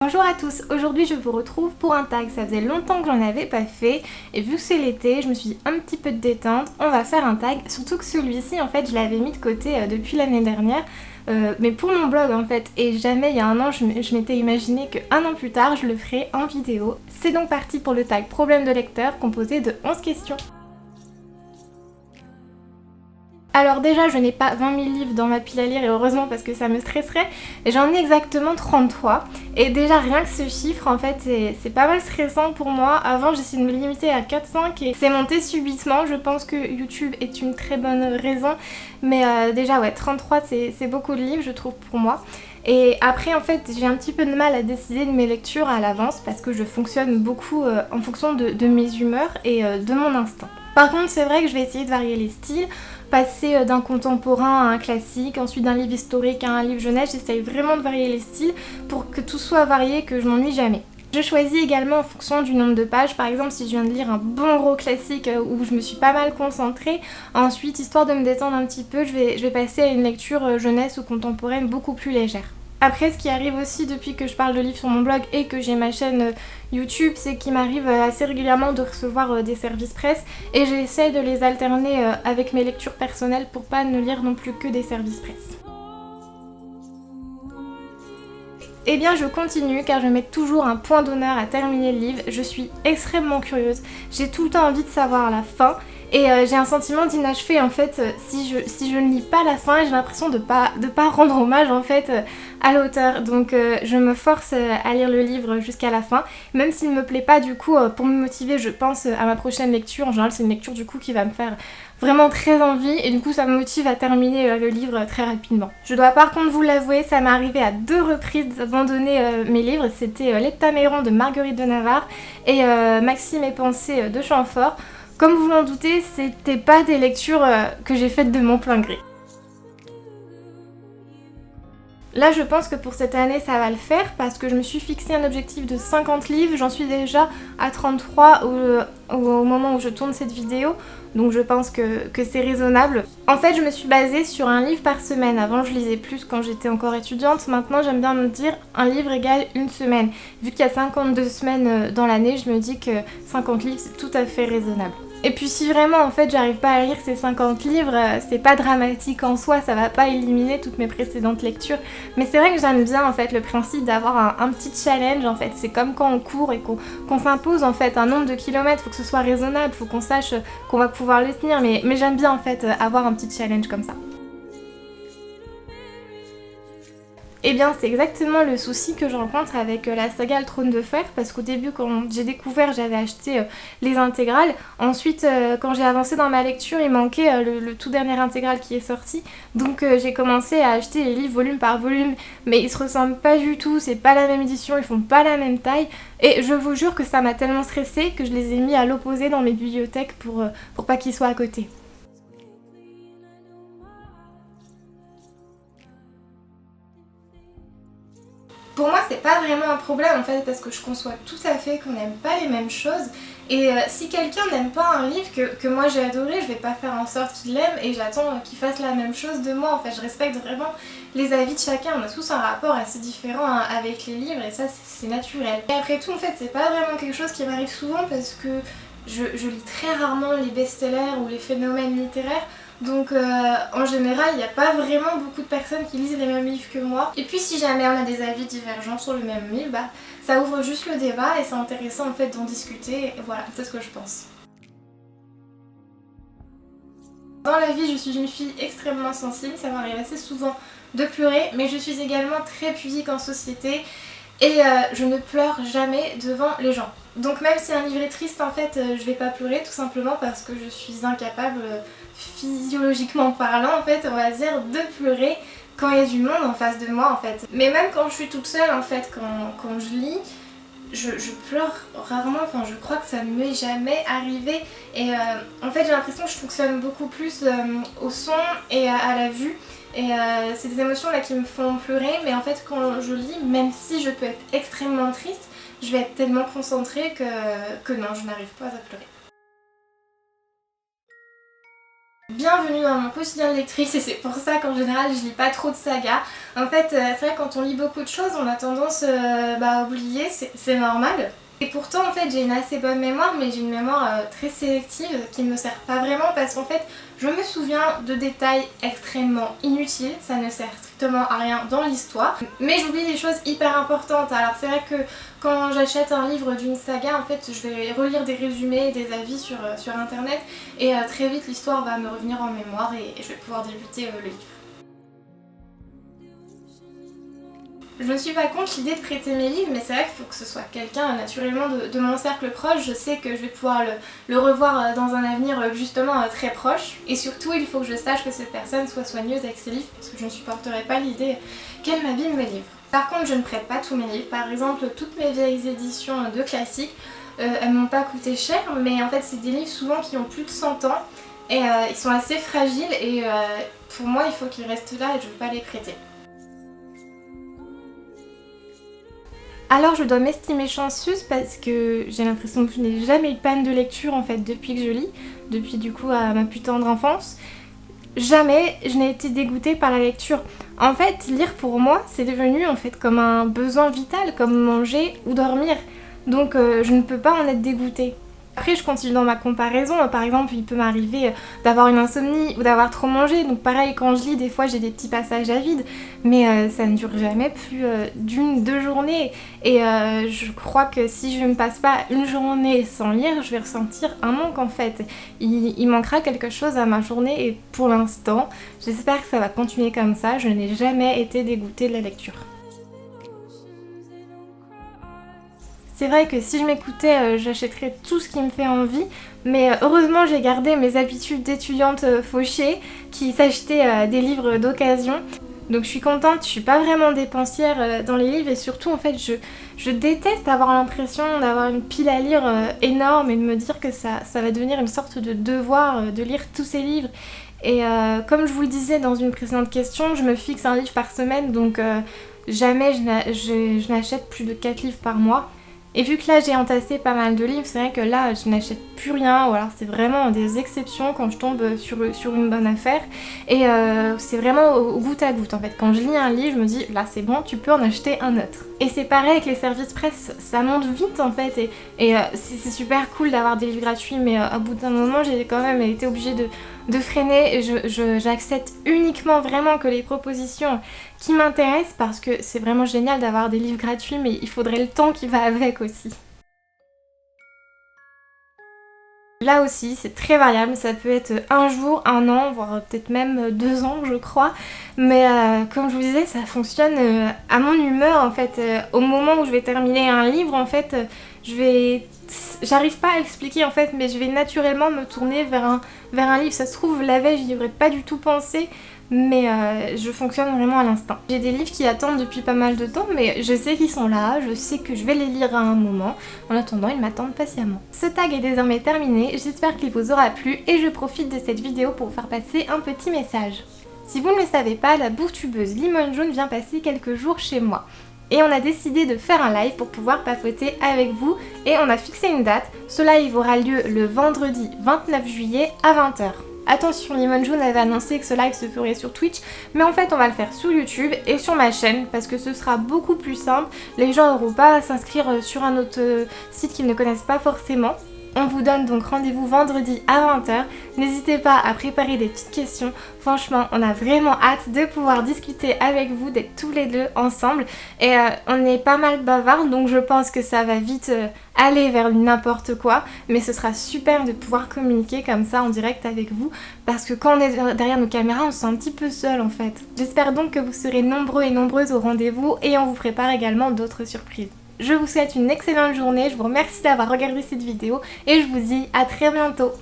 Bonjour à tous, aujourd'hui je vous retrouve pour un tag, ça faisait longtemps que j'en avais pas fait et vu que c'est l'été, je me suis dit un petit peu de détente, on va faire un tag, surtout que celui-ci en fait je l'avais mis de côté depuis l'année dernière, mais pour mon blog en fait, et jamais il y a un an je m'étais imaginé qu'un an plus tard je le ferais en vidéo. C'est donc parti pour le tag problème de lecteur composé de 11 questions. Alors déjà, je n'ai pas 20 000 livres dans ma pile à lire et heureusement parce que ça me stresserait. J'en ai exactement 33 et déjà rien que ce chiffre en fait c'est pas mal stressant pour moi. Avant j'essayais de me limiter à 4-5 et c'est monté subitement. Je pense que YouTube est une très bonne raison mais déjà ouais 33 c'est beaucoup de livres je trouve pour moi. Et après en fait j'ai un petit peu de mal à décider de mes lectures à l'avance parce que je fonctionne beaucoup en fonction de mes humeurs et de mon instinct. Par contre c'est vrai que je vais essayer de varier les styles, passer d'un contemporain à un classique, ensuite d'un livre historique à un livre jeunesse, j'essaye vraiment de varier les styles pour que tout soit varié, que je m'ennuie jamais. Je choisis également en fonction du nombre de pages, par exemple si je viens de lire un bon gros classique où je me suis pas mal concentrée, ensuite histoire de me détendre un petit peu, je vais passer à une lecture jeunesse ou contemporaine beaucoup plus légère. Après, ce qui arrive aussi depuis que je parle de livres sur mon blog et que j'ai ma chaîne YouTube, c'est qu'il m'arrive assez régulièrement de recevoir des services presse et j'essaie de les alterner avec mes lectures personnelles pour pas ne lire non plus que des services presse. Eh bien je continue car je mets toujours un point d'honneur à terminer le livre, je suis extrêmement curieuse, j'ai tout le temps envie de savoir la fin et j'ai un sentiment d'inachevé en fait si je ne lis pas la fin, j'ai l'impression de pas rendre hommage en fait à l'auteur, donc je me force à lire le livre jusqu'à la fin, même s'il me plaît pas du coup pour me motiver je pense à ma prochaine lecture, en général c'est une lecture du coup qui va me faire vraiment très envie et du coup ça me motive à terminer le livre très rapidement. Je dois par contre vous l'avouer, ça m'est arrivé à 2 reprises d'abandonner mes livres, c'était L'Heptaméron de Marguerite de Navarre et Maxime et Pensées de Chamfort. Comme vous l'en doutez, c'était pas des lectures que j'ai faites de mon plein gré. Là je pense que pour cette année ça va le faire parce que je me suis fixé un objectif de 50 livres, j'en suis déjà à 33 au moment où je tourne cette vidéo, donc je pense que c'est raisonnable. En fait je me suis basée sur un livre par semaine, avant je lisais plus quand j'étais encore étudiante, maintenant j'aime bien me dire un livre égale une semaine. Vu qu'il y a 52 semaines dans l'année, je me dis que 50 livres c'est tout à fait raisonnable. Et puis si vraiment en fait j'arrive pas à lire ces 50 livres, c'est pas dramatique en soi, ça va pas éliminer toutes mes précédentes lectures. Mais c'est vrai que j'aime bien en fait le principe d'avoir un petit challenge en fait. C'est comme quand on court et qu'on s'impose en fait un nombre de kilomètres, faut que ce soit raisonnable, faut qu'on sache qu'on va pouvoir le tenir. Mais j'aime bien en fait avoir un petit challenge comme ça. Eh bien c'est exactement le souci que je rencontre avec la saga Le Trône de Fer parce qu'au début quand j'ai découvert j'avais acheté les intégrales, ensuite quand j'ai avancé dans ma lecture il manquait le tout dernier intégral qui est sorti, donc j'ai commencé à acheter les livres volume par volume mais ils se ressemblent pas du tout, c'est pas la même édition, ils font pas la même taille et je vous jure que ça m'a tellement stressée que je les ai mis à l'opposé dans mes bibliothèques pour pas qu'ils soient à côté. Pour moi c'est pas vraiment un problème en fait parce que je conçois tout à fait qu'on n'aime pas les mêmes choses et si quelqu'un n'aime pas un livre que moi j'ai adoré, je vais pas faire en sorte qu'il l'aime et j'attends qu'il fasse la même chose de moi. En fait je respecte vraiment les avis de chacun, on a tous un rapport assez différent avec les livres et ça c'est naturel. Et après tout en fait c'est pas vraiment quelque chose qui m'arrive souvent parce que je lis très rarement les best-sellers ou les phénomènes littéraires. Donc en général il n'y a pas vraiment beaucoup de personnes qui lisent les mêmes livres que moi. Et puis si jamais on a des avis divergents sur le même livre, bah, ça ouvre juste le débat et c'est intéressant en fait d'en discuter. Et voilà, c'est ce que je pense. Dans la vie je suis une fille extrêmement sensible, ça m'arrive assez souvent de pleurer, mais je suis également très pudique en société et je ne pleure jamais devant les gens. Donc même si un livre est triste en fait je vais pas pleurer tout simplement parce que je suis incapable physiologiquement parlant en fait on va dire de pleurer quand il y a du monde en face de moi en fait. Mais même quand je suis toute seule en fait quand je lis je pleure rarement, enfin je crois que ça ne m'est jamais arrivé et en fait j'ai l'impression que je fonctionne beaucoup plus au son et à la vue et c'est des émotions là qui me font pleurer mais en fait quand je lis même si je peux être extrêmement triste je vais être tellement concentrée que non je n'arrive pas à pleurer. Bienvenue dans mon quotidien de lectrice et c'est pour ça qu'en général je lis pas trop de sagas. En fait c'est vrai que quand on lit beaucoup de choses on a tendance à oublier, c'est normal. Et pourtant en fait j'ai une assez bonne mémoire mais j'ai une mémoire très sélective qui ne me sert pas vraiment parce qu'en fait je me souviens de détails extrêmement inutiles, ça ne sert strictement à rien dans l'histoire. Mais j'oublie des choses hyper importantes. Alors c'est vrai que quand j'achète un livre d'une saga en fait je vais relire des résumés, des avis sur internet et très vite l'histoire va me revenir en mémoire et je vais pouvoir débuter le livre. Je ne suis pas contre l'idée de prêter mes livres, mais c'est vrai qu'il faut que ce soit quelqu'un naturellement de mon cercle proche. Je sais que je vais pouvoir le revoir dans un avenir justement très proche. Et surtout, il faut que je sache que cette personne soit soigneuse avec ses livres, parce que je ne supporterai pas l'idée qu'elle m'abîme mes livres. Par contre, je ne prête pas tous mes livres. Par exemple, toutes mes vieilles éditions de classiques, elles m'ont pas coûté cher, mais en fait c'est des livres souvent qui ont plus de 100 ans. Et ils sont assez fragiles et pour moi, il faut qu'ils restent là et je ne veux pas les prêter. Alors je dois m'estimer chanceuse parce que j'ai l'impression que je n'ai jamais eu de panne de lecture en fait depuis que je lis, depuis du coup à ma plus tendre enfance. Jamais je n'ai été dégoûtée par la lecture. En fait, lire pour moi c'est devenu en fait comme un besoin vital, comme manger ou dormir. Donc je ne peux pas en être dégoûtée. Après je continue dans ma comparaison, par exemple il peut m'arriver d'avoir une insomnie ou d'avoir trop mangé, donc pareil quand je lis des fois j'ai des petits passages à vide, mais ça ne dure jamais plus d'1-2 journées et je crois que si je ne passe pas une journée sans lire, je vais ressentir un manque en fait. Il manquera quelque chose à ma journée et pour l'instant j'espère que ça va continuer comme ça, je n'ai jamais été dégoûtée de la lecture. C'est vrai que si je m'écoutais, j'achèterais tout ce qui me fait envie, mais heureusement j'ai gardé mes habitudes d'étudiante fauchée qui s'achetait des livres d'occasion. Donc je suis contente, je suis pas vraiment dépensière dans les livres et surtout en fait je déteste avoir l'impression d'avoir une pile à lire énorme et de me dire que ça va devenir une sorte de devoir de lire tous ces livres. Et comme je vous le disais dans une précédente question, je me fixe un livre par semaine donc jamais je n'achète plus de 4 livres par mois. Et vu que là j'ai entassé pas mal de livres, c'est vrai que là je n'achète plus rien, ou alors c'est vraiment des exceptions quand je tombe sur une bonne affaire. Et c'est vraiment au goutte à goutte en fait. Quand je lis un livre, je me dis là c'est bon, tu peux en acheter un autre. Et c'est pareil avec les services presse, ça monte vite en fait. Et c'est super cool d'avoir des livres gratuits, mais à bout d'un moment j'ai quand même été obligée de freiner. J'accepte uniquement vraiment que les propositions qui m'intéressent parce que c'est vraiment génial d'avoir des livres gratuits, mais il faudrait le temps qui va avec aussi. Là aussi, c'est très variable, ça peut être un jour, un an, voire peut-être même 2 ans, je crois. Mais comme je vous disais, ça fonctionne à mon humeur en fait. Au moment où je vais terminer un livre, en fait, j'arrive pas à expliquer en fait, mais je vais naturellement me tourner vers un livre. Ça se trouve, la veille, j'y aurais pas du tout pensé. Mais je fonctionne vraiment à l'instinct. J'ai des livres qui attendent depuis pas mal de temps, mais je sais qu'ils sont là, je sais que je vais les lire à un moment. En attendant, ils m'attendent patiemment. Ce tag est désormais terminé, j'espère qu'il vous aura plu et je profite de cette vidéo pour vous faire passer un petit message. Si vous ne le savez pas, la booktubeuse Limone Jaune vient passer quelques jours chez moi. Et on a décidé de faire un live pour pouvoir papoter avec vous et on a fixé une date. Ce live aura lieu le vendredi 29 juillet à 20 h. Attention, Limone Jaune avait annoncé que ce live se ferait sur Twitch, mais en fait on va le faire sur YouTube et sur ma chaîne parce que ce sera beaucoup plus simple. Les gens n'auront pas à s'inscrire sur un autre site qu'ils ne connaissent pas forcément. On vous donne donc rendez-vous vendredi à 20 h. N'hésitez pas à préparer des petites questions. Franchement, on a vraiment hâte de pouvoir discuter avec vous, d'être tous les deux ensemble. Et on est pas mal bavards, donc je pense que ça va vite aller vers n'importe quoi. Mais ce sera super de pouvoir communiquer comme ça en direct avec vous. Parce que quand on est derrière nos caméras, on se sent un petit peu seul en fait. J'espère donc que vous serez nombreux et nombreuses au rendez-vous et on vous prépare également d'autres surprises. Je vous souhaite une excellente journée, je vous remercie d'avoir regardé cette vidéo et je vous dis à très bientôt.